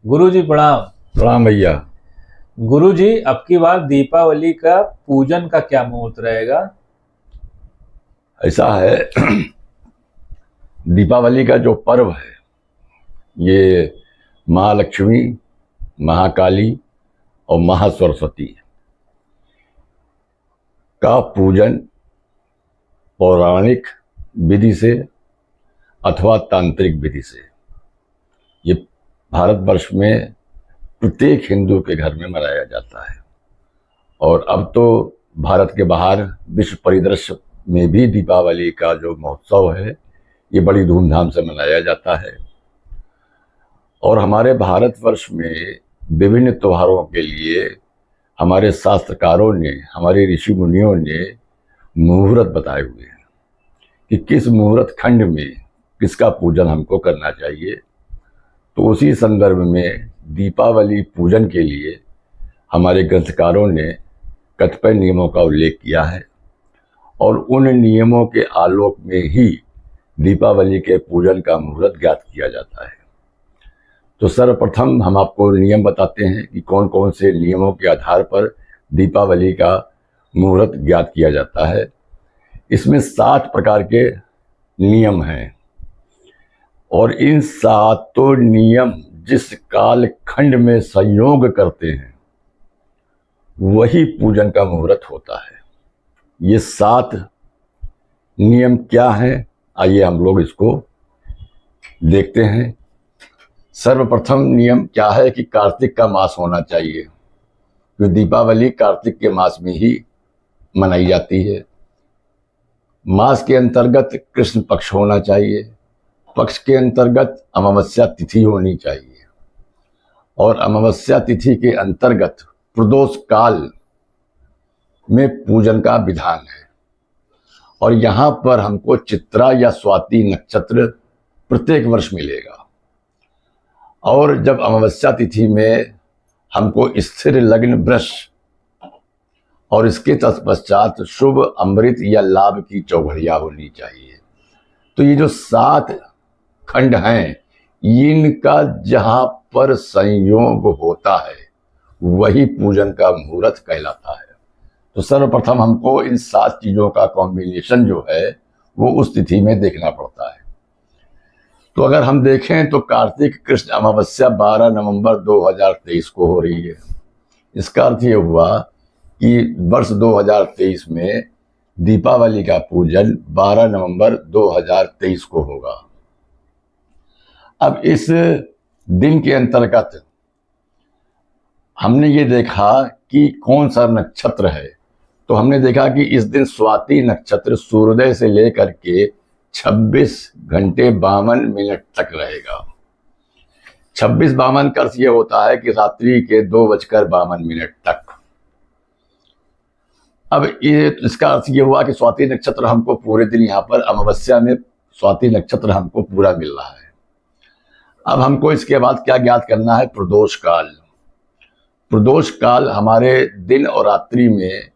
गुरुजी प्रणाम। प्रणाम भैया। गुरुजी, अब की बार दीपावली का पूजन का क्या मुहूर्त रहेगा? ऐसा है दीपावली का जो पर्व है ये महालक्ष्मी, महाकाली और महासरस्वती का पूजन पौराणिक विधि से अथवा तांत्रिक विधि से ये भारतवर्ष में प्रत्येक हिंदू के घर में मनाया जाता है। और अब तो भारत के बाहर विश्व परिदृश्य में भी दीपावली का जो महोत्सव है ये बड़ी धूमधाम से मनाया जाता है। और हमारे भारतवर्ष में विभिन्न त्योहारों के लिए हमारे शास्त्रकारों ने, हमारे ऋषि मुनियों ने मुहूर्त बताए हुए हैं कि किस मुहूर्त खंड में किसका पूजन हमको करना चाहिए। तो उसी संदर्भ में दीपावली पूजन के लिए हमारे ग्रंथकारों ने कतिपय नियमों का उल्लेख किया है और उन नियमों के आलोक में ही दीपावली के पूजन का मुहूर्त ज्ञात किया जाता है। तो सर्वप्रथम हम आपको नियम बताते हैं कि कौन कौन से नियमों के आधार पर दीपावली का मुहूर्त ज्ञात किया जाता है। इसमें 7 प्रकार के नियम हैं और इन 7 नियम जिस काल खंड में संयोग करते हैं वही पूजन का मुहूर्त होता है। ये 7 नियम क्या हैं, आइए हम लोग इसको देखते हैं। सर्वप्रथम नियम क्या है कि कार्तिक का मास होना चाहिए, क्योंकि दीपावली कार्तिक के मास में ही मनाई जाती है। मास के अंतर्गत कृष्ण पक्ष होना चाहिए, पक्ष के अंतर्गत अमावस्या तिथि होनी चाहिए और अमावस्या तिथि के अंतर्गत प्रदोष काल में पूजन का विधान है। और यहाँ पर हमको चित्रा या स्वाति नक्षत्र प्रत्येक वर्ष मिलेगा। और जब अमावस्या तिथि में हमको स्थिर लग्न वृष और इसके तत्पश्चात शुभ अमृत या लाभ की चौघड़िया होनी चाहिए। तो ये जो 7 खंड हैं इनका जहाँ पर संयोग होता है वही पूजन का मुहूर्त कहलाता है। तो सर्वप्रथम हमको इन 7 चीज़ों का कॉम्बिनेशन जो है वो उस तिथि में देखना पड़ता है। तो अगर हम देखें तो कार्तिक कृष्ण अमावस्या 12 नवंबर 2023 को हो रही है। इसका अर्थ ये हुआ कि वर्ष 2023 में दीपावली का पूजन 12 नवंबर 2023 को होगा। अब इस दिन के अंतर्गत हमने ये देखा कि कौन सा नक्षत्र है। तो हमने देखा कि इस दिन स्वाति नक्षत्र सूर्योदय से लेकर के 26 घंटे 52 मिनट तक रहेगा। 26-52 का अर्थ ये होता है कि रात्रि के 2:52 तक। अब ये इसका अर्थ ये हुआ कि स्वाति नक्षत्र हमको पूरे दिन यहाँ पर अमावस्या में स्वाति नक्षत्र हमको पूरा मिल रहा है। अब हमको इसके बाद क्या ज्ञात करना है? प्रदोष काल। प्रदोष काल हमारे दिन और रात्रि में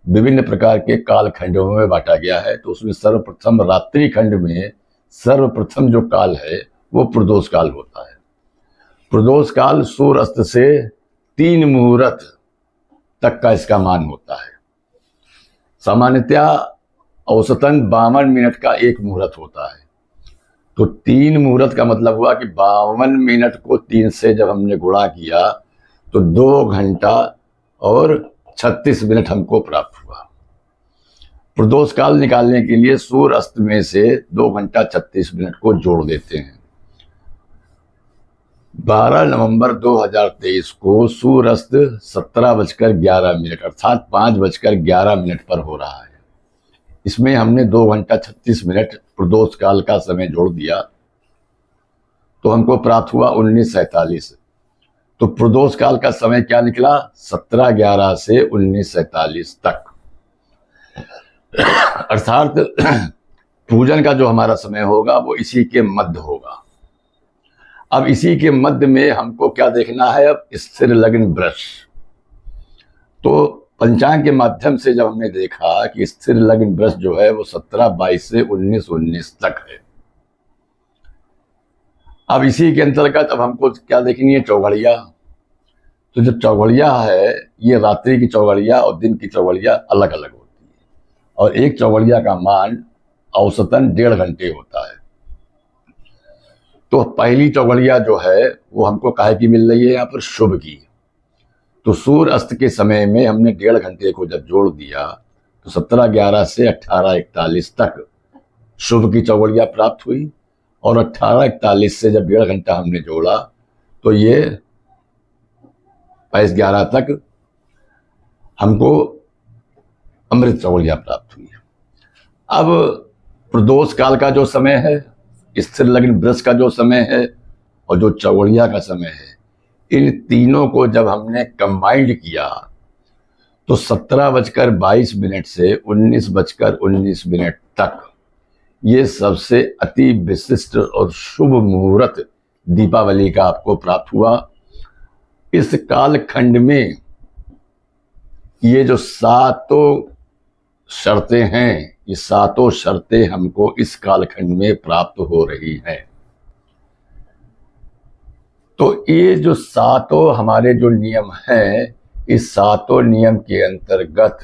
विभिन्न प्रकार के काल खंडों में बांटा गया है। तो उसमें सर्वप्रथम रात्रि खंड में सर्वप्रथम जो काल है वो प्रदोष काल होता है। प्रदोष काल सूर्य अस्त से 3 मुहूर्त तक का इसका मान होता है। सामान्यतया औसतन 52 मिनट का एक मुहूर्त होता है। तो 3 मुहूर्त का मतलब हुआ कि 52 मिनट को 3 से जब हमने गुणा किया तो 2 घंटा और 36 मिनट हमको प्राप्त हुआ। प्रदोष काल निकालने के लिए सूर्य अस्त में से 2 घंटा 36 मिनट को जोड़ देते हैं। 12 नवंबर 2023 को सूर्य अस्त 17:11 अर्थात 5:11 पर हो रहा है। इसमें हमने 2 घंटा 36 मिनट प्रदोष काल का समय जोड़ दिया तो हमको प्राप्त हुआ 19:47। तो प्रदोष काल का समय क्या निकला? 17:11 से 19:47 तक। अर्थात पूजन का जो हमारा समय होगा वो इसी के मध्य होगा। अब इसी के मध्य में हमको क्या देखना है? अब स्थिर लग्न वृष। तो पंचांग के माध्यम से जब हमने देखा कि स्थिर लग्न वृष जो है वो 17/22 से 19/19 तक है। अब इसी के अंतर्गत अब हमको क्या देखनी है, चौघड़िया। तो जो चौघड़िया है, ये रात्रि की चौघड़िया और दिन की चौघड़िया अलग अलग होती है, और एक चौघड़िया का मान औसतन 1.5 घंटे होता है। तो पहली चौघड़िया जो है वो हमको काहे की मिल रही है यहाँ पर, शुभ की। तो सूर्य अस्त के समय में हमने 1.5 घंटे को जब जोड़ दिया तो 17:11 से 18:41 तक शुभ की चौघड़िया प्राप्त हुई, और 18:41 से जब 1.5 घंटा हमने जोड़ा तो ये 22:11 तक हमको अमृत चौघड़िया प्राप्त हुई। अब प्रदोष काल का जो समय है, स्थिर लग्न वृष का जो समय है, और जो चौघड़िया का समय है, इन तीनों को जब हमने कंबाइंड किया तो 17:22 से 19:19 तक ये सबसे अति विशिष्ट और शुभ मुहूर्त दीपावली का आपको प्राप्त हुआ। इस कालखंड में ये जो सातों शर्तें हैं, ये सातों शर्तें हमको इस कालखंड में प्राप्त हो रही हैं। तो ये जो सातों हमारे जो नियम हैं, इस सातों नियम के अंतर्गत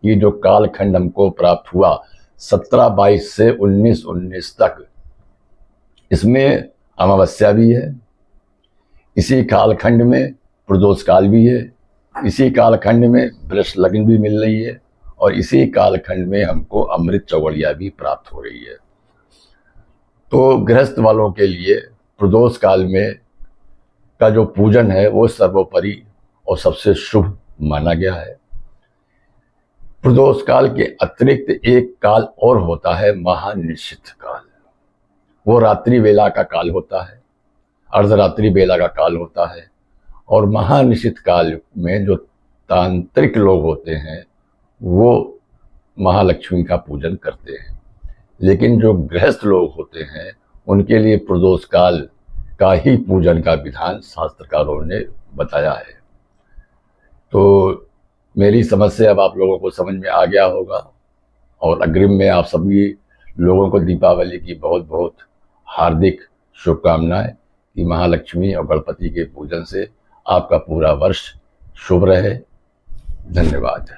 ये जो कालखंड हमको प्राप्त हुआ 17-22 से 19-19 तक, इसमें अमावस्या भी है, इसी कालखंड में प्रदोष काल भी है, इसी कालखंड में वृष लग्न भी मिल रही है, और इसी कालखंड में हमको अमृत चौघड़िया भी प्राप्त हो रही है। तो गृहस्थ वालों के लिए प्रदोष काल में का जो पूजन है वो सर्वोपरि और सबसे शुभ माना गया है। प्रदोष काल के अतिरिक्त एक काल और होता है, महानिशित काल। वो रात्रि वेला का काल होता है, अर्धरात्रि वेला का काल होता है। और महानिशित काल में जो तांत्रिक लोग होते हैं वो महालक्ष्मी का पूजन करते हैं, लेकिन जो गृहस्थ लोग होते हैं उनके लिए प्रदोष काल का ही पूजन का विधान शास्त्रकारों ने बताया है। तो मेरी समझ से अब आप लोगों को समझ में आ गया होगा, और अग्रिम में आप सभी लोगों को दीपावली की बहुत बहुत हार्दिक शुभकामनाएं कि महालक्ष्मी और गणपति के पूजन से आपका पूरा वर्ष शुभ रहे। धन्यवाद।